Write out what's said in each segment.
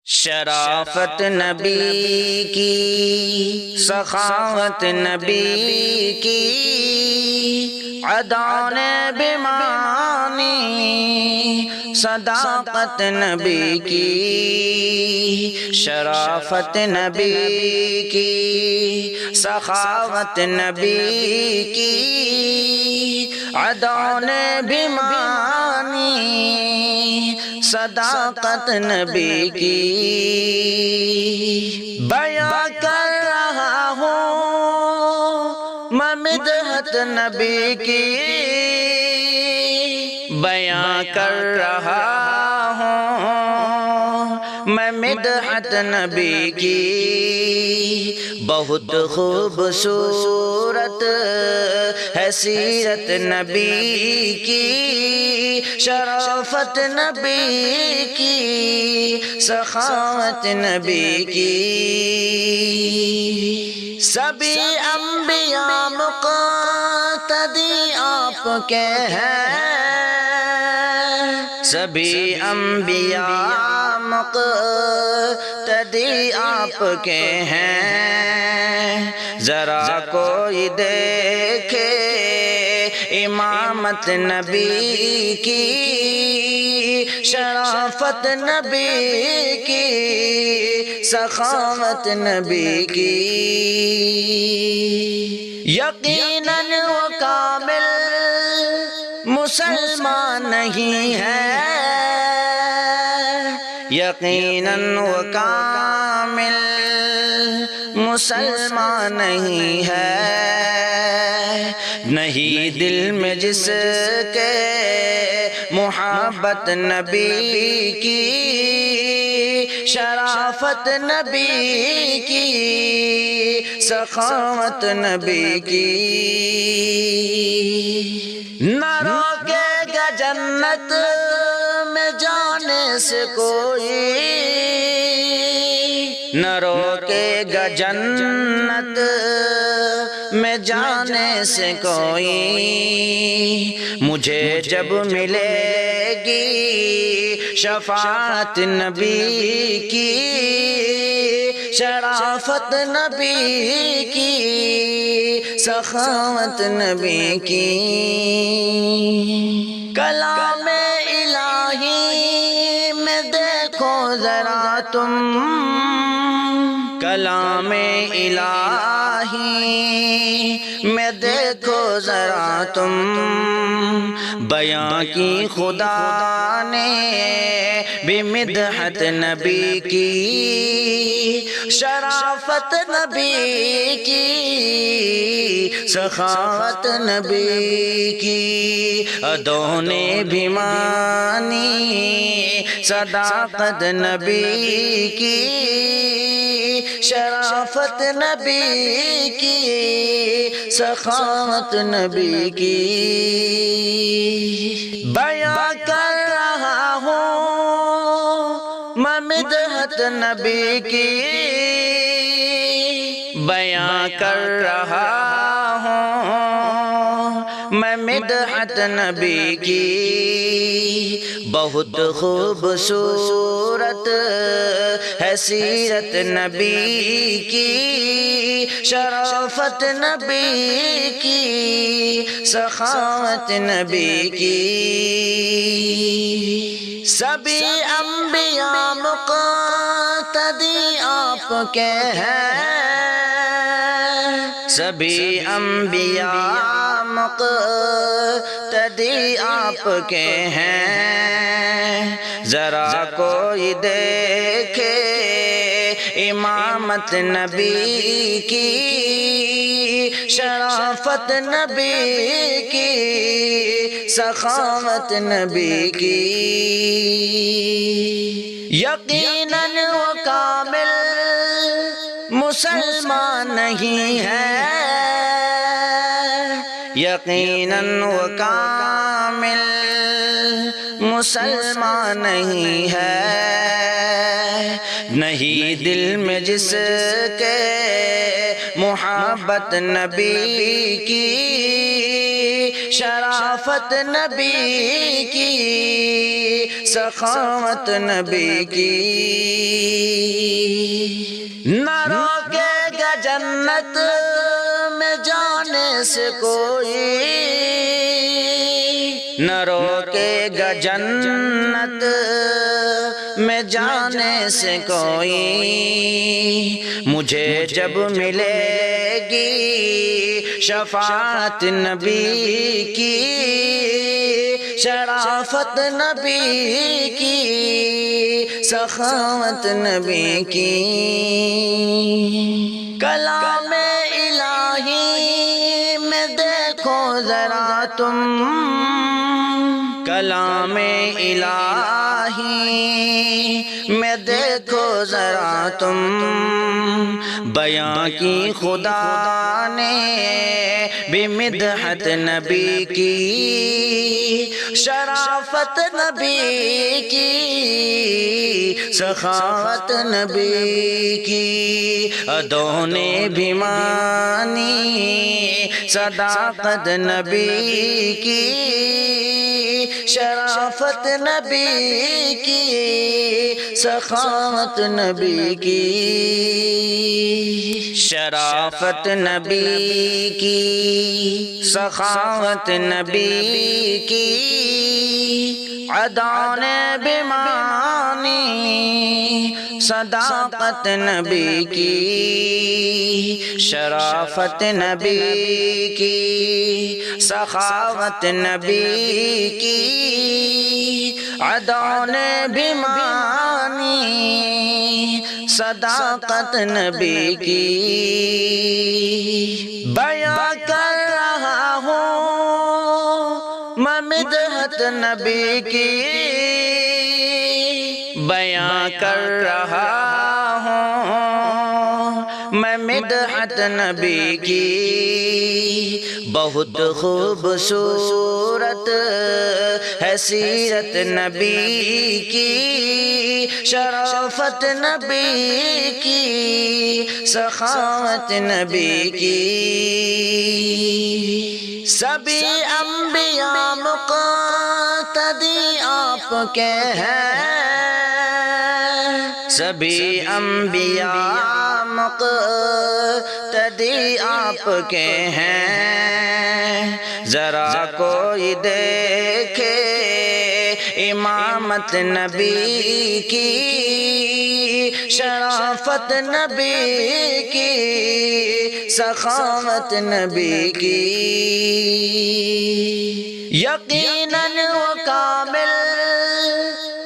شرافت نبی کی، سخاوت نبی کی، عدان بمانی، صداقت نبی کی، شرافت نبی کی، سخاوت نبی کی، عدان بمانی، صداقت نبی کی بیان کر رہا ہوں میں مدحت نبی کی، بیان کر رہا ہوں میں مدحت نبی کی، بہت خوبصورت ہے سیرت نبی کی، شرافت نبی کی، سخاوت نبی کی، سبھی انبیاء مقتدی آپ کے ہیں، سبھی انبیاء مقتدی آپ کے ہیں، ذرا کوئی دیکھے امامت نبی کی، شرافت نبی کی، سخاوت نبی کی، یقیناً وہ کامل مسلمان نہیں ہے، یقیناً وہ کامل مسلمان نہیں ہے، نہیں دل میں جس کے محبت نبی کی، شرافت نبی کی، سخاوت نبی کی، نہ روکے گا جنت میں جانے سے کوئی، نہ روکے گا جنت میں جانے سے کوئی، مجھے جب ملے گی شفاعت نبی کی، شرافت نبی کی، سخاوت نبی کی، کلام الہی میں دیکھو ذرا تم، کلام الہی میں دیکھو ذرا تم، بیان کی خدا نے بھی مدحت نبی کی، شرافت نبی کی، سخاوت نبی کی، ادوں نے بھی مانی صداقت نبی کی، شرافت نبی کی، سخاوت نبی کی، بیان کر رہا ہوں میں مدحت نبی کی، بیان کر رہا ہوں میں مدحت نبی کی، بہت خوبصورت ہے سیرت نبی کی، شرافت نبی کی، سخاوت نبی کی، سبھی انبیاء مقتدی آپ کے ہیں، سبھی انبیاء مقتدی آپ کے ہیں، ذرا کوئی دیکھے امامت نبی کی، شرافت نبی کی، سخاوت نبی کی، یقیناً وہ کامل مسلمان نہیں ہے، یقیناً وہ کامل مسلمان نہیں ہے، نہیں دل میں جس کے محبت نبی کی، شرافت نبی کی، سخاوت نبی کی. جنت میں جانے سے کوئی نہ روکے گا جنت میں جانے سے کوئی مجھے جب ملے گی شفاعت نبی کی شرافت نبی کی سخاوت نبی کی کلام الہی میں دیکھو ذرا تم کلام الہی میں دیکھو ذرا تم بیان کی خدا نے بھی مدحت نبی کی شرافت نبی کی سخاوت نبی کی ادوں نے بھی مانی صداقت نبی کی شرافت نبی کی سخاوت نبی کی شرافت نبی کی سخاوت نبی کی ادا نے بھی مانی صداقت نبی کی شرافت نبی کی سخاوت نبی کی ادا نے بھی مانی صداقت نبی کی بیان کر رہا ہوں میں مدحت نبی کی بیان کر رہا ہوں میں مدحت نبی کی بہت خوبصورت ہے سیرت نبی کی شرافت نبی کی سخاوت نبی کی سبھی انبیاء مقتدی آپ کے ہیں سبھی انبیاء مقتدی آپ کے ہیں ذرا کوئی دیکھے امامت نبی کی شرافت نبی کی سخاوت نبی کی یقیناً وہ کامل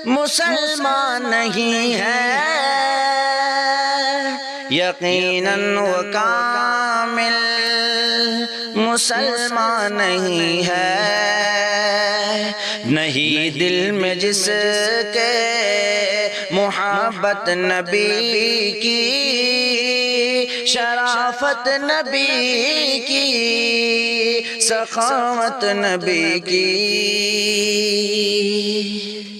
مسلمان نہیں ہے یقیناً وہ کامل مسلمان نہیں ہے نہیں دل میں جس کے محبت نبی کی شرافت نبی کی سخاوت نبی کی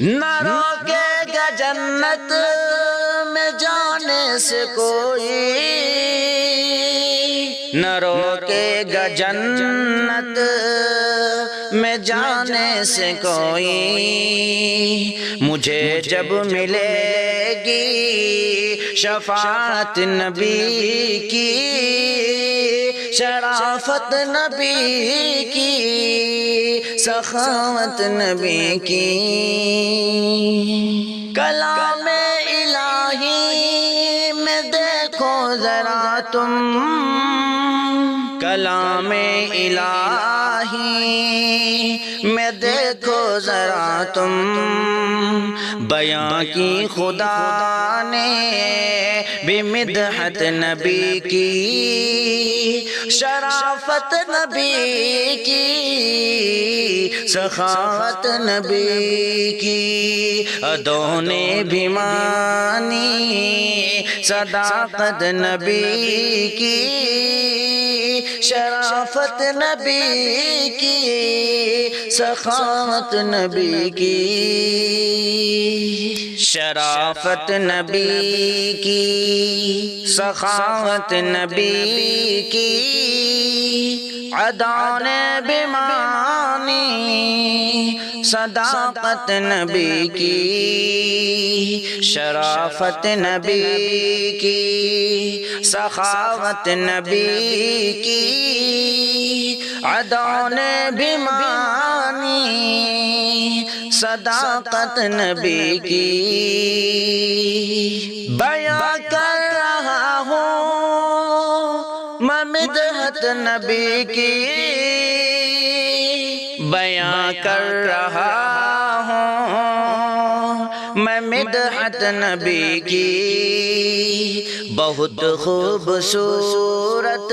نہ روکے گا جنت میں جانے سے کوئی نہ روکے گا جنت میں جانے سے کوئی مجھے جب ملے گی شفاعت نبی کی شرافت نبی کی سخاوت نبی کی کلام الہی میں دیکھو ذرا تم کلام الہی میں دیکھو ذرا تم بیان کی خدا نے بھی مدحت نبی کی شرافت نبی کی سخاوت نبی کی ادوں نے بھی مانی صداقت نبی کی شرافت نبی کی سخاوت نبی کی شرافت نبی کی سخاوت نبی کی ادان بیمانی صداقت نبی کی شرافت نبی کی سخاوت نبی کی ادان بیمانی صداقت نبی کی بیان کر رہا ہوں میں مدحت نبی کی بیان کر رہا ہوں میں مدحت نبی کی بہت خوبصورت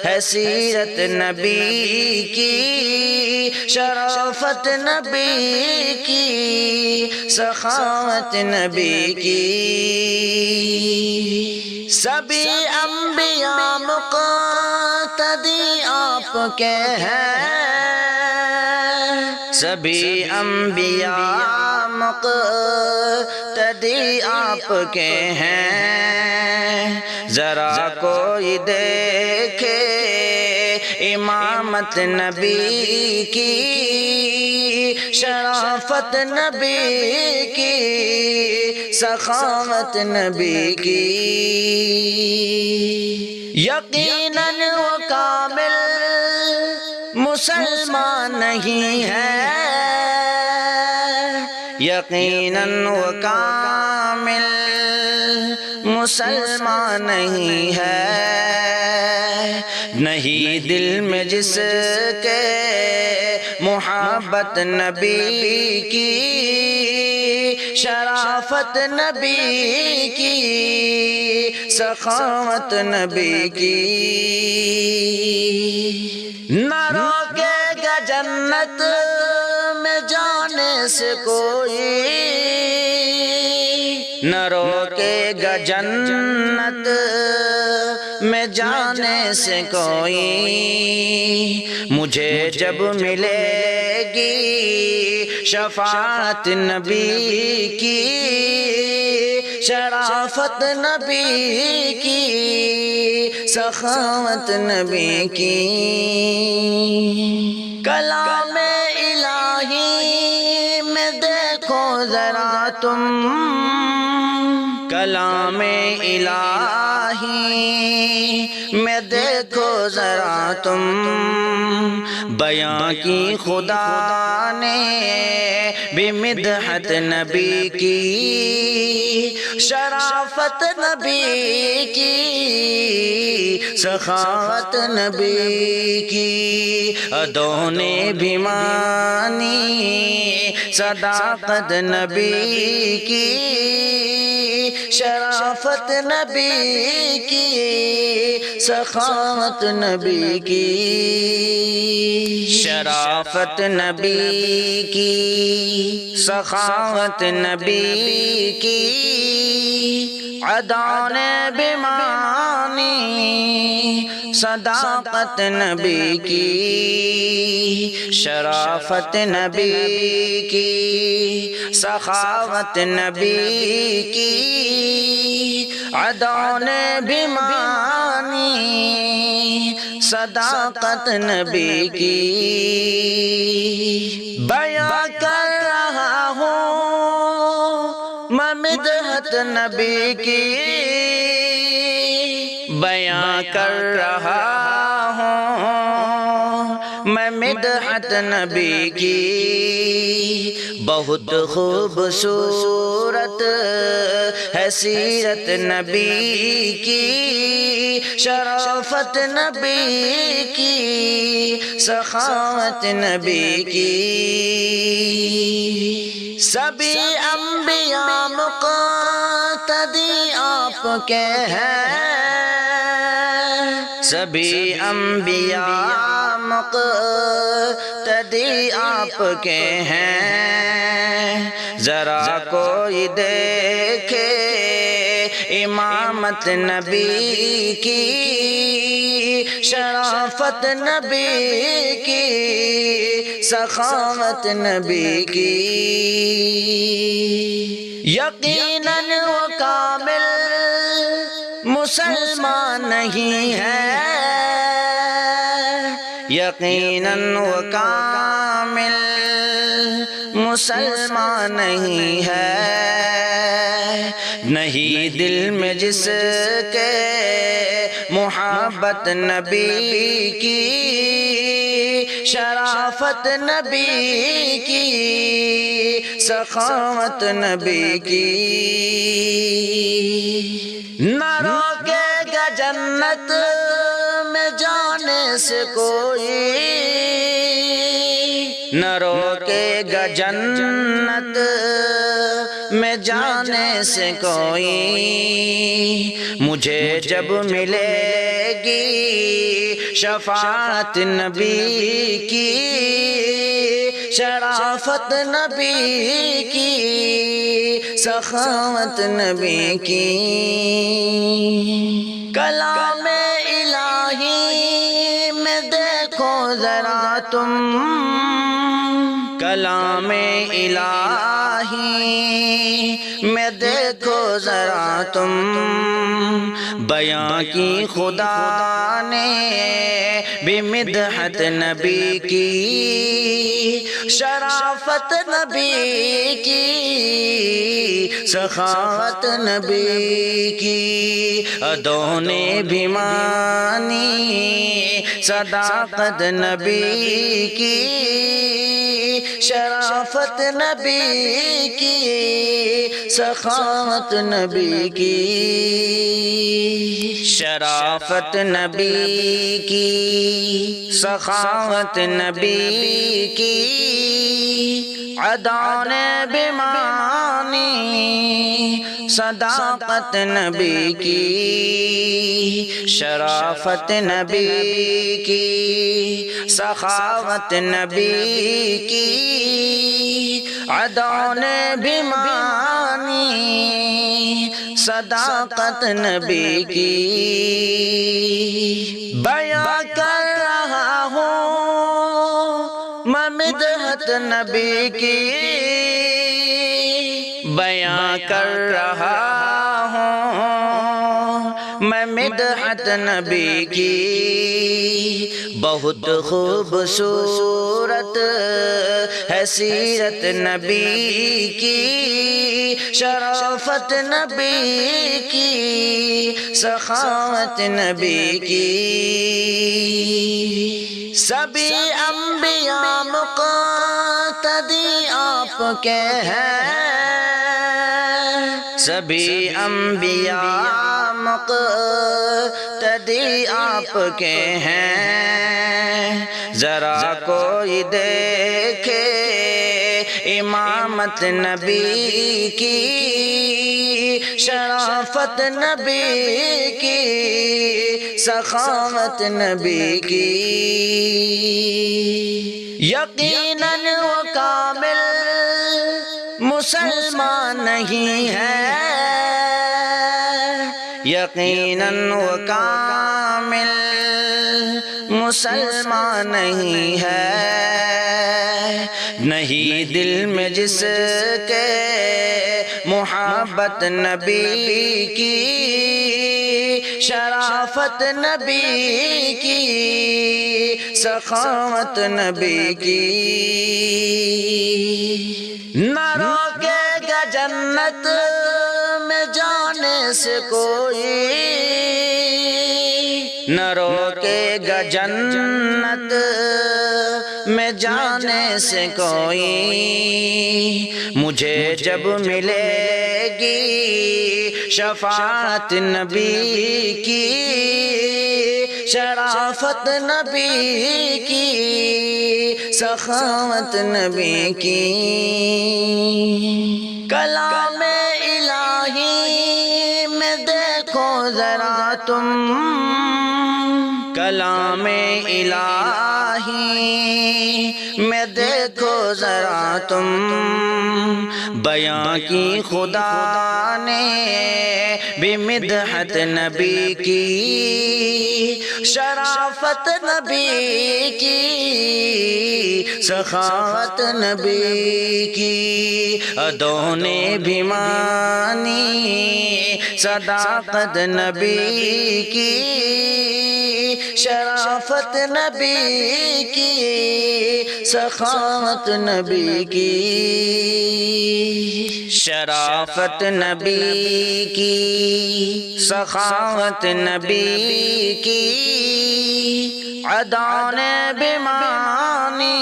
ہے سیرت نبی کی شرافت نبی کی سخاوت نبی کی سبھی انبیاء مقتدی آپ کے ہیں سبھی انبیاء مقتدی آپ کے ہیں ذرا کوئی دیکھے امامت نبی کی شرافت نبی کی سخاوت نبی کی یقیناً وہ کامل مسلمان نہیں ہے یقیناً وہ کامل مسلمان نہیں ہے نہیں دل میں جس کے محبت نبی کی شرافت نبی کی سخاوت نبی کی نہ روکے گا جنت میں جانے سے کوئی نہ روکے گا جنت میں جانے سے کوئی مجھے جب ملے گی شفاعت نبی کی شرافت نبی کی سخاوت نبی کی کلام الہی میں دیکھو ذرا تم کلام الہی میں دیکھو ذرا تم بیان کی خدا نے بھی مدحت نبی کی شرافت نبی کی سخاوت نبی کی ادوں نے بھی مانی صداقت نبی کی شرافت نبی کی سخاوت نبی کی شرافت نبی کی سخاوت نبی کی ادان بیمانی صداقت نبی کی شرافت نبی کی سخاوت نبی کی ادان بیمانی صداقت نبی کی بیان کر رہا ہوں میں مدحت نبی کی بیان کر رہا ہوں میں مدحت نبی کی بہت خوبصورت ہے سیرت نبی کی شرافت نبی کی سخاوت نبی کی سبھی انبیاء مقتدی آپ کے ہیں سبھی انبیاء مقتدی آپ کے ہیں ذرا کوئی دیکھے امامت نبی کی شرافت نبی کی سخاوت نبی کی یقیناً وہ کامل مسلمان نہیں ہے یقیناً وہ کامل مسلمان نہیں ہے، نہیں دل میں جس کے محبت نبی کی، شرافت نبی کی، سخاوت نبی کی، نہ روکے گا جنت میں جانے سے کوئی، نہ روکے گا جنت میں جانے سے کوئی، مجھے جب ملے گی شفاعت نبی کی، شرافت نبی کی، سخاوت نبی کی، کلام الہی میں دیکھو ذرا تم، کلام الہی میں دیکھو ذرا تم، بیاں کی خدا نے بھی مدحت نبی کی، شرافت نبی کی، سخاوت نبی کی، ادوں نے بھی مانی صداقت نبی کی، شرافت نبی کی، سخاوت نبی کی، شرافت نبی کی، سخاوت نبی کی، ادوں نے بھی مانی صداقت نبی کی، شرافت نبی کی، سخاوت نبی کی، ادوں نے بھی مانی صداقت نبی کی، بیان کر رہا ہوں میں مدحت نبی کی، بیان کر رہا ہوں میں مدحت نبی کی، بہت خوبصورت ہے سیرت نبی کی، شرافت نبی کی، سخاوت نبی کی، سبھی انبیاء مقتدی آپ کے ہیں، سبھی انبیاء مقتدی آپ کے ہیں، ذرا کوئی دیکھے امامت نبی کی، شرافت نبی کی، سخاوت نبی کی، یقیناً وہ کامل مسلمان نہیں ہے، یقیناً وہ کامل مسلمان نہیں ہے، نہیں دل میں جس کے محبت نبی کی، شرافت نبی کی، سخاوت نبی کی، نہ روکے گا جنت میں جانے سے کوئی، نہ روکے گا جنت میں جانے سے کوئی، مجھے جب ملے گی شفاعت نبی کی، شرافت نبی کی، سخاوت نبی کی، کلام الہی میں دیکھو ذرا تم، کلام الہی میں دیکھو ذرا تم، بیاں کی خدا نے بھی مدحت نبی کی، شرافت نبی کی، سخاوت نبی کی، ادوں نے بھی مانی صداقت نبی کی، شرافت نبی کی سخاوت نبی کی شرافت نبی کی سخاوت نبی کی ادان بیمانی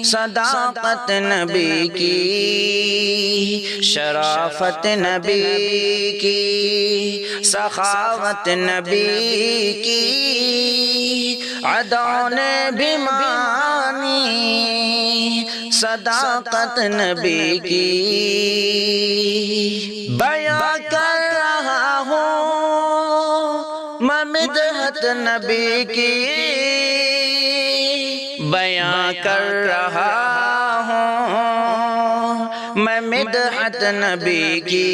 صداقت نبی کی شرافت نبی کی سخاوت نبی کی ادان بیمانی صداقت نبی کی بیان کر رہا ہوں میں مدحت نبی کی بیان کر رہا ہوں میں مدحت نبی کی